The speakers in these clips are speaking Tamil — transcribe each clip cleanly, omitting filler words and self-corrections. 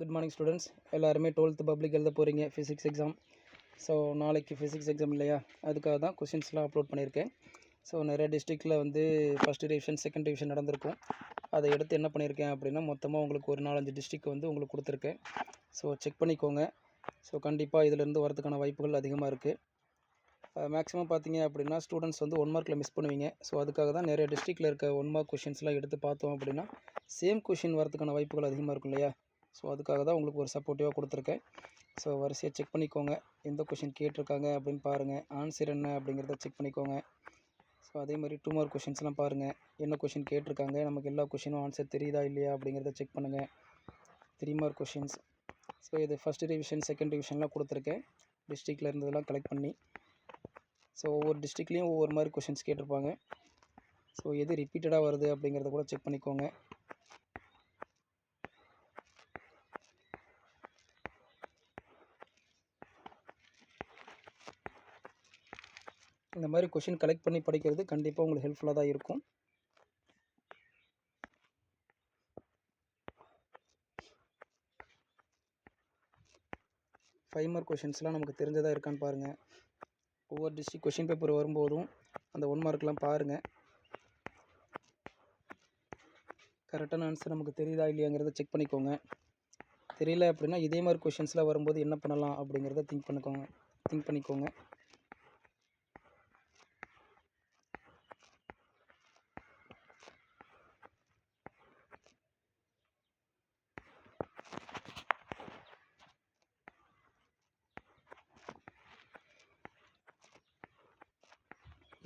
Good morning students. எல்லாருமே 12th பப்ளிக் எழுத போகிறீங்க, ஃபிசிக்ஸ் எக்ஸாம். ஸோ நாளைக்கு ஃபிசிக்ஸ் எக்ஸாம் இல்லையா, அதுக்காக தான் கொஷின்ஸ்லாம் அப்லோட் பண்ணியிருக்கேன். ஸோ நிறைய டிஸ்ட்ரிக்டில் வந்து ஃபஸ்ட் டிவிஷன் செகண்ட் டிவிஷன் நடந்திருக்கும். அதை எடுத்து என்ன பண்ணியிருக்கேன் அப்படின்னா, மொத்தமாக உங்களுக்கு ஒரு 4-5 டிஸ்ட்ரிக் வந்து உங்களுக்கு கொடுத்துருக்கேன். ஸோ செக் பண்ணிக்கோங்க. ஸோ கண்டிப்பாக இதிலேருந்து வரதுக்கான வாய்ப்புகள் அதிகமாக இருக்குது. மேக்ஸிமம் பார்த்தீங்க அப்படின்னா ஸ்டூடெண்ட்ஸ் வந்து 1 மார்க்கில் மிஸ் பண்ணுவீங்க. ஸோ அதுக்காக தான் நிறைய டிஸ்ட்ரிக்டில் இருக்க 1 மார்க் கொஷின்ஸ்லாம் எடுத்து பார்த்தோம் அப்படின்னா சேம் கொஷின் வரதுக்கான வாய்ப்புகள் அதிகமாக இருக்கும் இல்லையா. ஸோ அதுக்காக தான் உங்களுக்கு ஒரு சப்போர்ட்டிவாக கொடுத்துருக்கேன். ஸோ வரிசையாக செக் பண்ணிக்கோங்க, எந்த கொஷின் கேட்டிருக்காங்க அப்படின்னு பாருங்கள், ஆன்சர் என்ன அப்படிங்கிறத செக் பண்ணிக்கோங்க. ஸோ அதே மாதிரி 2 மார்க் கொஷின்ஸ்லாம் பாருங்கள், என்ன கொஷின் கேட்டிருக்காங்க, நமக்கு எல்லா கொஷினும் ஆன்சர் தெரியுதா இல்லையா அப்படிங்கிறத செக் பண்ணுங்கள். 3 மார்க் கொஷின்ஸ். ஸோ இது ஃபஸ்ட் டிவிஷன் செகண்ட் டிவிஷன்லாம் கொடுத்துருக்கேன், டிஸ்ட்ரிக்டில் இருந்ததெல்லாம் கலெக்ட் பண்ணி. ஸோ ஒவ்வொரு டிஸ்ட்ரிக்ட்லேயும் ஒவ்வொரு மாதிரி கொஷின்ஸ் கேட்டிருப்பாங்க. ஸோ எது ரிப்பீட்டடாக வருது அப்படிங்கிறத கூட செக் பண்ணிக்கோங்க. இந்த மாதிரி கொஷின் கலெக்ட் பண்ணி படிக்கிறது கண்டிப்பாக உங்களுக்கு ஹெல்ப்ஃபுல்லாக தான் இருக்கும். ஃபைவ் மார்க் கொஷின்ஸ்லாம் நமக்கு தெரிஞ்சதாக இருக்கான்னு பாருங்கள். ஒவ்வொரு டிஸ்ட்ரிக் கொஷின் பேப்பர் வரும்போதும் அந்த 1 மார்க்லாம் பாருங்கள். கரெக்டான ஆன்சர் நமக்கு தெரியுதா இல்லையாங்கிறத செக் பண்ணிக்கோங்க. தெரியல அப்படின்னா இதே மாதிரி கொஷின்ஸ்லாம் வரும்போது என்ன பண்ணலாம் அப்படிங்கிறத திங்க் பண்ணிக்கோங்க.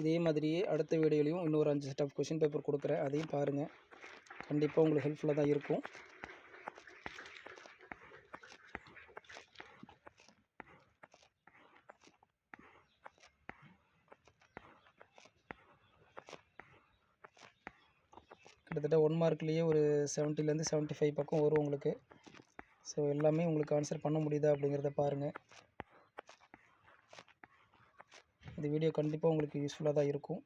இதே மாதிரியே அடுத்த வீடியோலையும் இன்னொரு 5 செட் ஆஃப் கொஷின் பேப்பர் கொடுக்குறேன், அதையும் பாருங்கள். கண்டிப்பாக உங்களுக்கு ஹெல்ப்ஃபுல்லாக தான் இருக்கும். கிட்டத்தட்ட 1 மார்க்லேயே ஒரு 70லேருந்து 75 பக்கம் வரும் உங்களுக்கு. ஸோ எல்லாமே உங்களுக்கு ஆன்சர் பண்ண முடியுதா அப்படிங்கிறத பாருங்கள். இந்த வீடியோ கண்டிப்பாக உங்களுக்கு யூஸ்ஃபுல்லாக தான் இருக்கும்.